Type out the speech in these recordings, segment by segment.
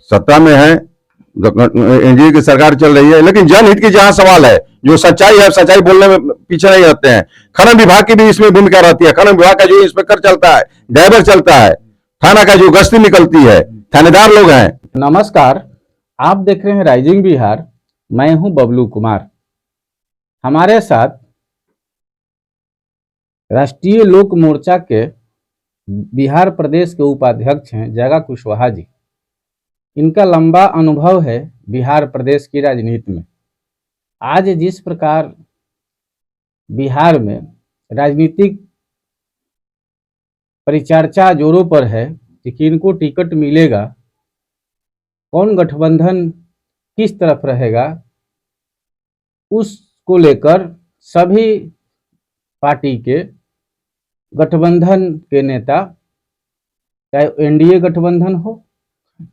सत्ता में है, एनडीए की सरकार चल रही है, लेकिन जनहित की जहां सवाल है, जो सच्चाई है, सच्चाई बोलने में पीछे नहीं रहते हैं। खनन विभाग की भी इसमें भूमिका रहती है। खनन विभाग का जो इंस्पेक्टर चलता है, ड्राइवर चलता है, थाना का जो गश्ती निकलती है, थानेदार लोग हैं। नमस्कार, आप देख रहे हैं राइजिंग बिहार। मैं हूं बबलू कुमार। हमारे साथ राष्ट्रीय लोक मोर्चा के बिहार प्रदेश के उपाध्यक्ष हैं जगा कुशवाहा जी। इनका लंबा अनुभव है बिहार प्रदेश की राजनीति में। आज जिस प्रकार बिहार में राजनीतिक परिचर्चा जोरों पर है कि किनको टिकट मिलेगा, कौन गठबंधन किस तरफ रहेगा, उसको लेकर सभी पार्टी के गठबंधन के नेता, चाहे एनडीए गठबंधन हो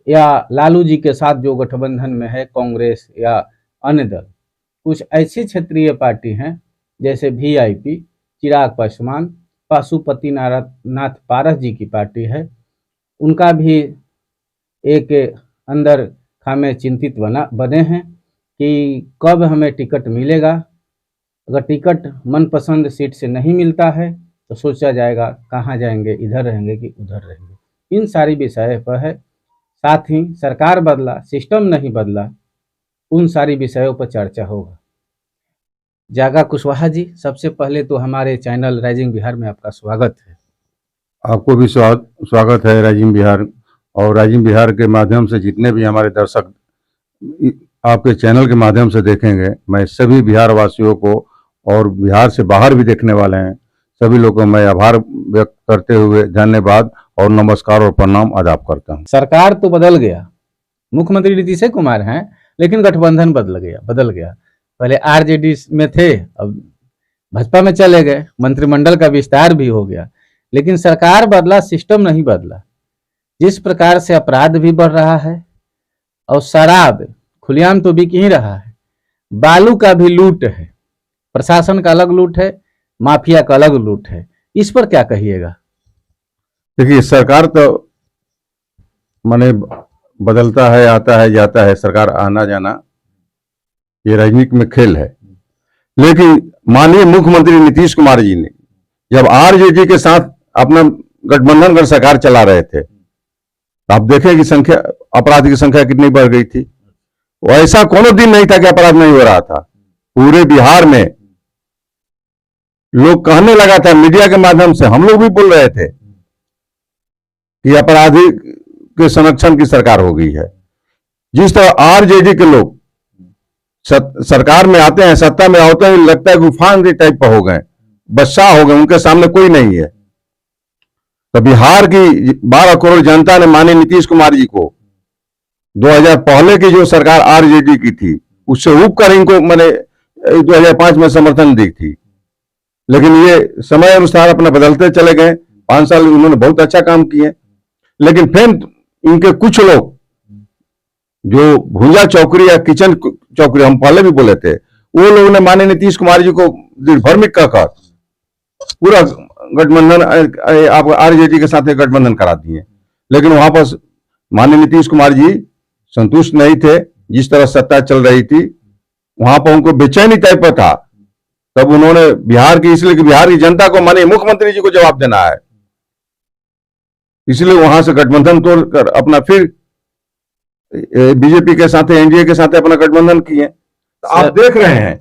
या लालू जी के साथ जो गठबंधन में है कांग्रेस या अन्य दल, कुछ ऐसी क्षेत्रीय पार्टी हैं जैसे वीआईपी, चिराग पासवान, पशुपति नाथ पारस जी की पार्टी है, उनका भी एक अंदर खामे चिंतित बने हैं कि कब हमें टिकट मिलेगा। अगर टिकट मनपसंद सीट से नहीं मिलता है तो सोचा जाएगा कहाँ जाएंगे, इधर रहेंगे कि उधर रहेंगे। इन सारी विषय पर है। साथ ही सरकार बदला, सिस्टम नहीं बदला, उन सारी विषयों पर चर्चा होगा। जागा कुशवाहा जी, सबसे पहले तो हमारे चैनल राइजिंग बिहार में आपका स्वागत है। आपको भी स्वागत है राइजिंग बिहार। और राइजिंग बिहार के माध्यम से जितने भी हमारे दर्शक आपके चैनल के माध्यम से देखेंगे, मैं सभी बिहार वासियों को और बिहार से बाहर भी देखने वाले हैं सभी लोगों को मैं आभार व्यक्त करते हुए धन्यवाद और नमस्कार और प्रणाम आदाब करता हूं। सरकार तो बदल गया, मुख्यमंत्री नीतीश कुमार हैं, लेकिन गठबंधन बदल गया। पहले आरजेडी में थे, अब भाजपा में चले गए, मंत्रिमंडल का विस्तार भी हो गया, लेकिन सरकार बदला, सिस्टम नहीं बदला। जिस प्रकार से अपराध भी बढ़ रहा है और शराब खुलेआम तो बिक ही रहा है, बालू का भी लूट है, प्रशासन का अलग लूट है, माफिया का अलग लूट है। इस पर क्या कहिएगा? देखिए, सरकार तो माने बदलता है, आता है, जाता है, सरकार आना जाना ये राजनीति में खेल है। लेकिन माननीय मुख्यमंत्री नीतीश कुमार जी ने जब आरजेडी के साथ अपना गठबंधन कर सरकार चला रहे थे, आप देखें कि संख्या, अपराध की संख्या कितनी बढ़ गई थी। ऐसा कोनो दिन नहीं था कि अपराध नहीं हो रहा था। पूरे बिहार में लोग कहने लगा था, मीडिया के माध्यम से हम लोग भी बोल रहे थे कि अपराधी के संरक्षण की सरकार हो गई है। जिस तरह आरजेडी के लोग सरकार में आते हैं, सत्ता में होते हैं, लगता है गुफान टाइप पर हो गए, बादशाह हो गए, उनके सामने कोई नहीं है। तो बिहार की 12 करोड़ जनता ने माननीय नीतीश कुमार जी को 2000 पहले की जो सरकार आरजेडी की थी उससे ऊब कर इनको मैंने 2005 में समर्थन दी थी। लेकिन ये समय अनुसार अपना बदलते चले गए। 5 साल उन्होंने बहुत अच्छा काम किए, लेकिन फिर इनके कुछ लोग जो भुजा चौकरी या किचन चौकरी, हम पहले भी बोले थे, वो लोगों ने माननीय नीतीश कुमार जी को निर्भरमिक कहकर पूरा गठबंधन आप आरजेडी के साथ गठबंधन करा दिए। लेकिन वहां पर माननीय नीतीश कुमार जी संतुष्ट नहीं थे। जिस तरह सत्ता चल रही थी वहां पर उनको बेचैनी टाइप पर था। तब उन्होंने बिहार की, इसलिए कि बिहार की जनता को माननीय मुख्यमंत्री जी को जवाब देना है, इसलिए वहां से गठबंधन तोड़कर अपना फिर बीजेपी के साथ, एनडीए के साथ अपना गठबंधन किए। तो आप देख रहे हैं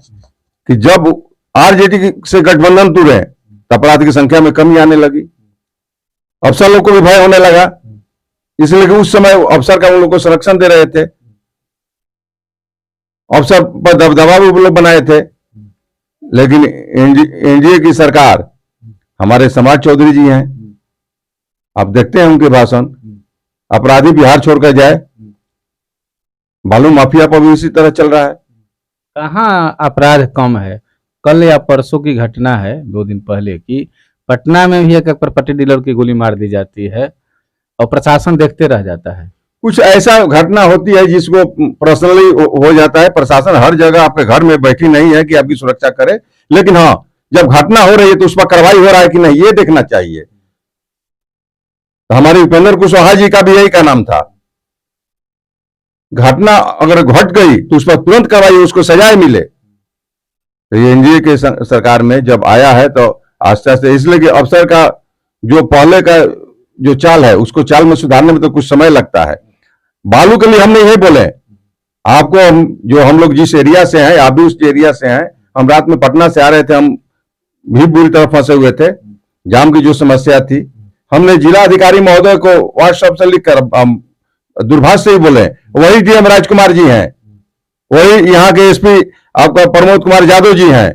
कि जब आरजेडी से गठबंधन टूटे तो अपराध की संख्या में कमी आने लगी, अफसर लोग को भी भय होने लगा, इसलिए कि उस समय अफसर का उन लोग को संरक्षण दे रहे थे, अफसर पर दबदबा भी लोग बनाए थे। लेकिन एनडीए की सरकार, हमारे समाज चौधरी जी हैं, आप देखते हैं उनके भाषण, अपराधी बिहार छोड़कर जाए, बालू माफिया पर भी इसी तरह चल रहा है। कहाँ अपराध कम है? कल या परसों की घटना है, 2 दिन पहले की, पटना में भी एक प्रॉपर्टी डीलर की गोली मार दी जाती है और प्रशासन देखते रह जाता है। कुछ ऐसा घटना होती है जिसको पर्सनली हो जाता है। प्रशासन हर जगह आपके घर में बैठी नहीं है कि आपकी सुरक्षा करे, लेकिन हाँ, जब घटना हो रही है तो उस पर कार्रवाई हो रहा है कि नहीं, ये देखना चाहिए। तो हमारे उपेंद्र कुशवाहा जी का भी यही का नाम था घटना अगर घट गई तो उस पर तुरंत कार्रवाई, उसको सजाएं मिले। तो ये एनडीए के सरकार में जब आया है तो आस्ते आस्ते, इसलिए कि अफसर का जो पहले का जो चाल है उसको चाल में सुधारने में तो कुछ समय लगता है। बालू के लिए हमने यही बोले आपको, हम लोग जिस एरिया से हैं, आप भी उस एरिया से हैं, हम रात में पटना से आ रहे थे, हम भी बुरी तरह फंसे हुए थे, जाम की जो समस्या थी, हमने जिला अधिकारी महोदय को व्हाट्सएप से लिखकर, हम दूरभाष से ही बोले, वही डीएम राजकुमार जी हैं, वही यहाँ के एसपी आपका प्रमोद कुमार यादव जी हैं।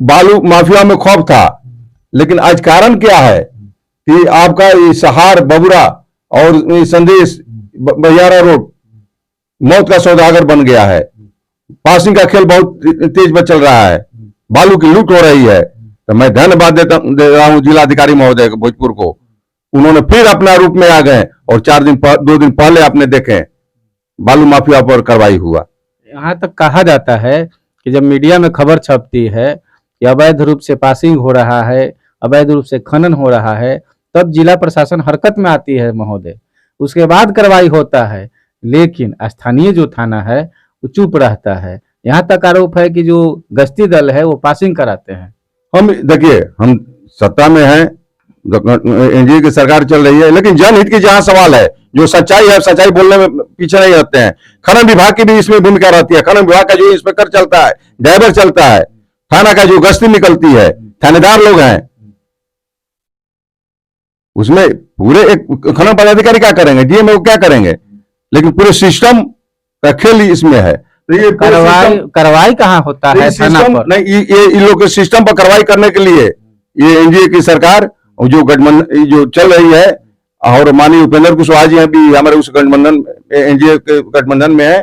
बालू माफिया में खौफ था, लेकिन आज कारण क्या है कि आपका ये सहार, बबुरा और ये संदेश बहियारा रोड मौत का सौदागर बन गया है। पासिंग का खेल बहुत तेज चल रहा है, बालू की लूट हो रही है। तो मैं धन्यवाद दे रहा हूं जिलाधिकारी महोदय भोजपुर को, उन्होंने फिर अपना रूप में आ गए और 2 दिन पहले आपने देखे बालू माफिया पर कार्रवाई हुआ। यहाँ तक कहा जाता है कि जब मीडिया में खबर छपती है कि अवैध रूप से पासिंग हो रहा है, अवैध रूप से खनन हो रहा है, तब जिला प्रशासन हरकत में आती है महोदय, उसके बाद कार्रवाई होता है। लेकिन स्थानीय जो थाना है वो चुप रहता है। यहाँ तक आरोप है कि जो गश्ती दल है वो पासिंग कराते हैं। हम देखिए, हम सत्ता में हैं, एनडीए की सरकार चल रही है, लेकिन जनहित की जहां सवाल है, जो सच्चाई है, सच्चाई बोलने में पीछे नहीं रहते हैं। खनन विभाग की भी इसमें भूमिका रहती है। खनन विभाग का जो इंस्पेक्टर चलता है, ड्राइवर चलता है, थाना का जो गश्ती निकलती है, थानेदार लोग हैं, उसमें पूरे एक खनन पदाधिकारी क्या करेंगे, डीएम वो क्या करेंगे, लेकिन पूरे सिस्टम का खेल ही इसमें है। तो ये कार्रवाई कहाँ होता है थाना पर? नहीं, ये इन लोग के सिस्टम पर कार्रवाई करने के लिए ये एनडीए की सरकार जो गठबंधन जो चल रही है, और माननीय उपेंद्र कुशवाहा जी भी हमारे उस गठबंधन, एनडीए के गठबंधन में है।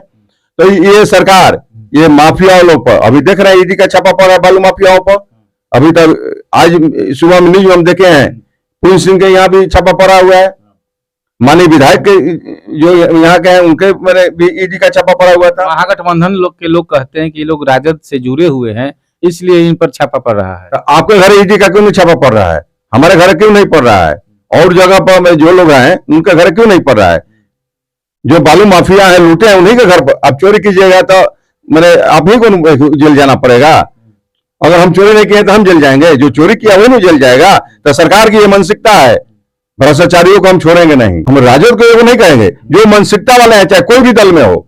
तो ये सरकार ये माफिया लोग पर, अभी देख रहे हैं ईडी का छापा पड़ा है बालू माफियाओं पर। अभी तक आज सुबह में न्यूज हम देखे हैं, पुलिस सिंह के यहाँ भी छापा पड़ा हुआ है। माननीय विधायक के जो यहाँ के हैं उनके मेरे भी ईडी का छापा पड़ा हुआ था। महागठबंधन लोग के लोग कहते हैं कि ये लोग राजद से जुड़े हुए हैं, इसलिए इन पर छापा पड़ रहा है। आपके घर ईडी का क्यों नहीं छापा पड़ रहा है? हमारे घर क्यों नहीं पड़ रहा है? और जगह पर जो लोग हैं उनके घर क्यों नहीं पड़ रहा है? जो बालू माफिया है, लूटे हैं, उन्हीं के घर पर आप चोरी कीजिएगा तो मैंने आप ही को जेल जाना पड़ेगा। अगर हम चोरी नहीं किए तो हम जेल जाएंगे, जो चोरी किया वो नहीं जेल जाएगा। तो सरकार की ये मानसिकता है, भ्रष्टाचारियों को हम छोड़ेंगे नहीं। हम राजद को ये नहीं कहेंगे, जो मानसिकता वाले हैं चाहे कोई भी दल में हो,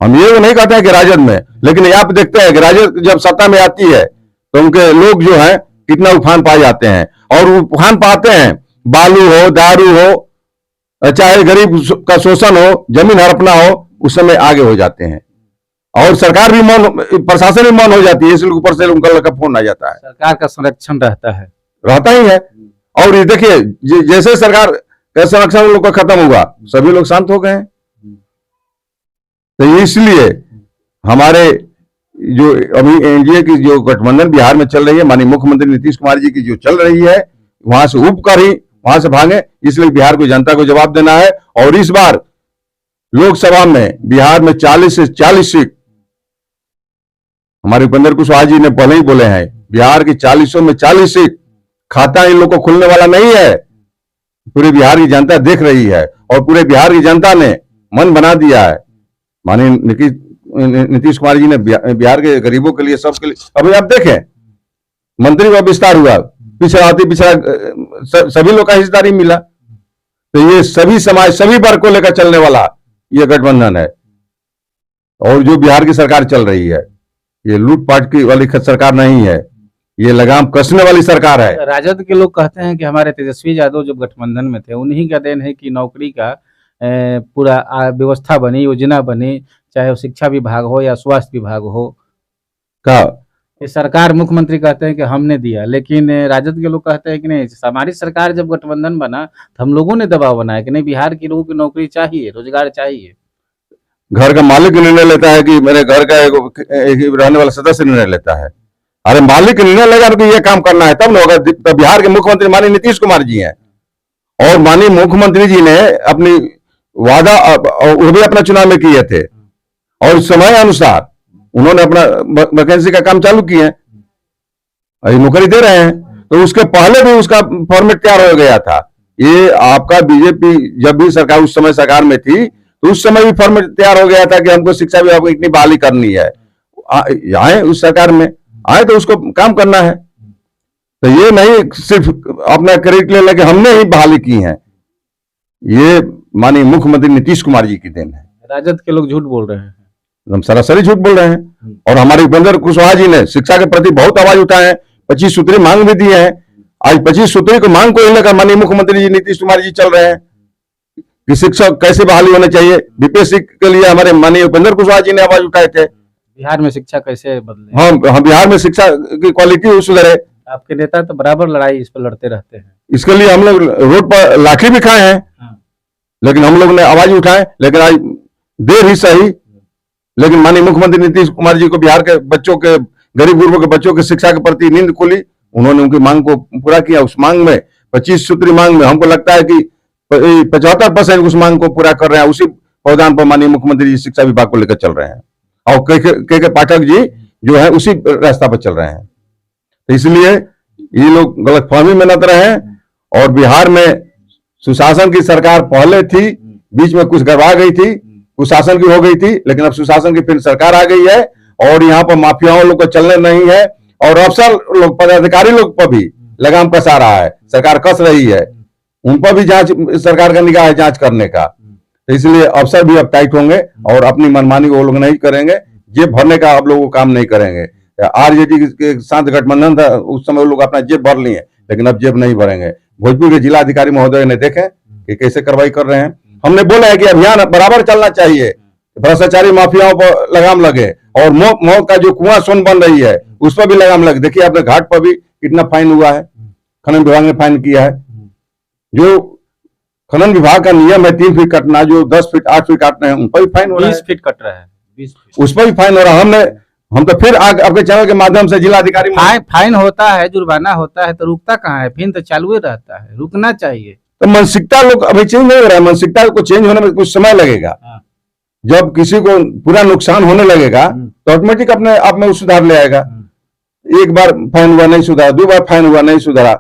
हम ये नहीं कहते हैं कि राजद में, लेकिन आप देखते हैं कि राजद जब सत्ता में आती है तो उनके लोग जो हैं कितना उफान पाए जाते हैं, और उफान पाते हैं, बालू हो, दारू हो, चाहे गरीब का शोषण हो, जमीन हड़पना हो, उस समय आगे हो जाते हैं। और सरकार भी मौन, प्रशासन भी मौन हो जाती है, इसलिए ऊपर से उनका फोन आ जाता है। सरकार का संरक्षण रहता ही है। और ये देखिए, जैसे सरकार का संरक्षण लोग का खत्म हुआ, सभी लोग शांत हो गए हैं। तो इसलिए हमारे जो अभी एनडीए की जो गठबंधन बिहार में चल रही है, माननीय मुख्यमंत्री नीतीश कुमार जी की जो चल रही है, वहां से उब कर ही वहां से भागे, इसलिए बिहार को जनता को जवाब देना है। और इस बार लोकसभा में बिहार में 40 से 40 सीट, हमारे उपेंद्र कुशवाहा जी ने पहले ही बोले हैं, बिहार की 40 में 40 सीट खाता इन लोग को खुलने वाला नहीं है। पूरी बिहार की जनता देख रही है, और पूरे बिहार की जनता ने मन बना दिया है। माननीय नीतीश कुमार जी ने बिहार के गरीबों के लिए, सबके लिए, अभी आप देखें मंत्री का विस्तार हुआ, पिछड़ा सभी लोग का हिस्सेदारी मिला। तो ये सभी समाज, सभी वर्ग को लेकर चलने वाला ये गठबंधन है। और जो बिहार की सरकार चल रही है, ये लूटपाट की वाली सरकार नहीं है, ये लगाम कसने वाली सरकार है। राजद के लोग कहते हैं कि हमारे तेजस्वी यादव जब गठबंधन में थे, उन्हीं का देन है कि नौकरी का पूरा व्यवस्था बनी, योजना बनी, चाहे वो शिक्षा विभाग हो या स्वास्थ्य विभाग हो। का ये सरकार, मुख्यमंत्री कहते हैं कि हमने दिया, लेकिन राजद के लोग कहते हैं कि नहीं, हमारी सरकार जब गठबंधन बना तो हम लोगों ने दबाव बनाया कि नहीं, बिहार के लोगों की नौकरी चाहिए, रोजगार चाहिए। घर का मालिक निर्णय लेता है कि मेरे घर का एक रहने वाला सदस्य निर्णय लेता है। अरे मालिक निर्णय लेगा तो ये काम करना है तब ना होगा। तो बिहार के मुख्यमंत्री माननीय नीतीश कुमार जी हैं, और माननीय मुख्यमंत्री जी ने अपनी वादा वो भी अपना चुनाव में किए थे, और समय अनुसार उन्होंने अपना वैकेंसी का काम चालू किए, नौकरी दे रहे हैं। तो उसके पहले भी उसका फॉर्मेट तैयार हो गया था, ये आपका बीजेपी जब भी सरकार उस समय सरकार में थी तो उस समय भी फॉर्म तैयार हो गया था कि हमको शिक्षा विभाग को इतनी बहाली करनी है। आए उस सरकार में आए तो उसको काम करना है, तो ये नहीं सिर्फ अपना क्रेडिट ले लेके हमने ही बहाली की है। ये माननीय मुख्यमंत्री नीतीश कुमार जी की देन है। राजद के लोग झूठ बोल रहे हैं, हम सरासरी झूठ बोल रहे हैं। और हमारे उपेंद्र कुशवाहा जी ने शिक्षा के प्रति बहुत आवाज उठाए हैं, 25 सूत्री मांग भी दी है। आज 25 सूत्री को मांग को लेकर माननीय मुख्यमंत्री जी नीतीश कुमार जी चल रहे हैं कि शिक्षक कैसे बहाली होने चाहिए। बीपीएससी के लिए हमारे माननीय उपेंद्र कुशवाहा जी ने आवाज उठाए थे। बिहार में शिक्षा कैसे बदले, हम बिहार में शिक्षा की क्वालिटी सुधरे। आपके नेता तो बराबर लड़ाई इस पर लड़ते रहते हैं। इसके लिए हम लोग रोड पर लाठी भी खाए हैं, लेकिन हम लोग ने आवाज उठाए। लेकिन आज देर ही सही, लेकिन माननीय मुख्यमंत्री नीतीश कुमार जी को बिहार के बच्चों के, गरीब गुरबों के बच्चों की शिक्षा के प्रति नींद खुली। उन्होंने उनकी मांग को पूरा किया। उस मांग में 25 सूत्री मांग में हमको लगता है कि 75% उस मांग को पूरा कर रहे हैं। उसी प्रावधान पर माननीय मुख्यमंत्री जी शिक्षा विभाग को लेकर चल रहे हैं और के पाठक जी जो है उसी रास्ता पर चल रहे हैं। तो इसलिए ये लोग गलतफहमी में न रहें। और बिहार में सुशासन की सरकार पहले थी, बीच में कुछ गड़बड़ा गई थी, कुशासन की हो गई थी, लेकिन अब सुशासन की फिर सरकार आ गई है और यहाँ पर माफियाओं लोग को चलने नहीं है। और अफसर लोग, पदाधिकारी लोग पर भी लगाम कसा रहा है, सरकार कस रही है। उन पर भी जांच, सरकार का निगाह है जांच करने का। तो इसलिए अफसर भी अब टाइट होंगे और अपनी मनमानी वो लोग नहीं करेंगे, जेब भरने का अब लोग वो काम नहीं करेंगे। आरजेडी के साथ गठबंधन था, उस समय लोग अपना जेब भर लिए, लेकिन अब जेब नहीं भरेंगे। भोजपुर के जिलाधिकारी महोदय ने देखे कि कैसे कार्रवाई कर रहे हैं। हमने बोला है कि अभियान बराबर चलना चाहिए, भ्रष्टाचारी माफियाओं पर लगाम लगे और मौत का जो कुआं सोन बन रही है उस पर भी लगाम लगे। देखिए आपने घाट पर भी कितना फाइन हुआ है, खनन विभाग ने फाइन किया है। जो खनन विभाग का नियम है 3 फीट कटना, जो 10 फीट 8 फीट काटना है उन पर भी फाइन हो रहा है। 20 फीट कट रहा है, 20 फीट उस पर भी फाइन हो रहा है। हम तो फिर आपके चैनल के माध्यम से जिलाधिकारी, फाइन होता है, जुर्माना होता है तो रुकता कहाँ है, फिर तो चालू ही रहता है, रुकना चाहिए। तो मानसिकता लोग अभी चेंज नहीं हो रहा है। मानसिकता को चेंज होने में कुछ समय लगेगा। जब किसी को पूरा नुकसान होने लगेगा तो ऑटोमेटिक अपने आप में सुधार ले आएगा। एक बार फाइन हुआ नहीं सुधारा, 2 बार फाइन हुआ नहीं सुधारा,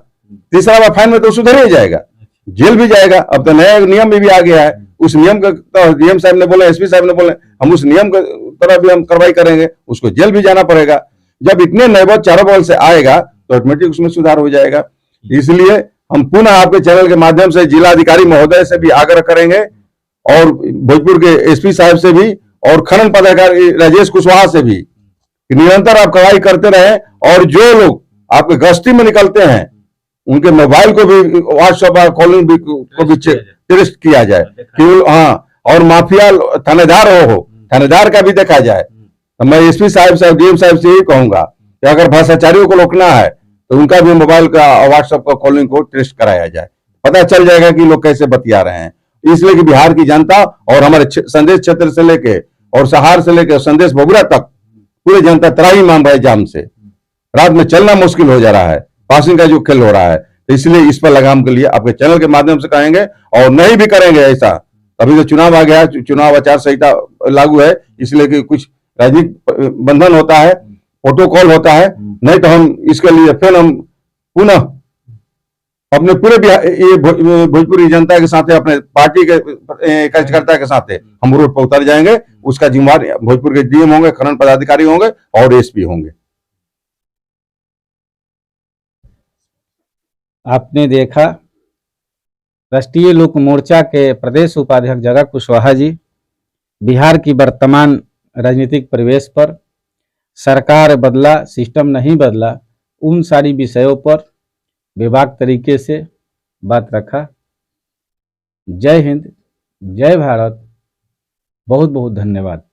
तीसरा बार फाइन में तो सुधर ही जाएगा, जेल भी जाएगा। अब तो नया नियम भी आ गया है, उस नियम का तो डीएम साहब ने बोले, एसपी साहब ने बोले हम उस नियम की तरह भी हम कार्रवाई करेंगे, उसको जेल भी जाना पड़ेगा। जब इतने नए बल चारों बल से आएगा तो ऑटोमेटिक उसमें सुधार हो जाएगा। इसलिए हम पुनः आपके चैनल के माध्यम से जिलाधिकारी महोदय से भी आग्रह करेंगे और भोजपुर के एसपी साहब से भी और खनन पदाधिकारी राजेश कुशवाहा से भी कि निरंतर आप कार्रवाई करते रहे और जो लोग आपके गश्ती में निकलते हैं उनके मोबाइल को भी, व्हाट्सएप और कॉलिंग भी को भी टेस्ट किया जाए कि हाँ, और माफिया थानेदार हो, थानेदार का भी देखा जाए। तो मैं एसपी साहब से, डीएम साहब से यही कहूंगा कि अगर भ्रष्टाचारियों को रोकना है तो उनका भी मोबाइल का, व्हाट्सएप का कॉलिंग को टेस्ट कराया जाए, पता चल जाएगा कि लोग कैसे बतिया रहे हैं। इसलिए कि बिहार की जनता और हमारे संदेश क्षेत्र से लेके और सहार से लेके संदेश बगुड़ा तक पूरी जनता त्राही मान रहा है जाम से। रात में चलना मुश्किल हो जा रहा है, पासिंग का जो खेल हो रहा है। तो इसलिए इस पर लगाम के लिए आपके चैनल के माध्यम से कहेंगे और नहीं भी करेंगे ऐसा। अभी तो चुनाव आ गया, चुनाव आचार संहिता लागू है, इसलिए कि कुछ राजनीतिक बंधन होता है, प्रोटोकॉल होता है। नहीं तो हम इसके लिए फिर हम पुनः अपने पूरे ये भोजपुरी जनता के साथ, अपने पार्टी के कार्यकर्ता के साथ हम रोड पर उतर जाएंगे। उसका जिम्मेवार भोजपुर के डीएम होंगे, खनन पदाधिकारी होंगे और एसपी होंगे। आपने देखा राष्ट्रीय लोक मोर्चा के प्रदेश उपाध्यक्ष जगत कुशवाहा जी बिहार की वर्तमान राजनीतिक परिवेश पर, सरकार बदला सिस्टम नहीं बदला, उन सारी विषयों पर बेबाक तरीके से बात रखा। जय हिंद, जय भारत, बहुत बहुत धन्यवाद।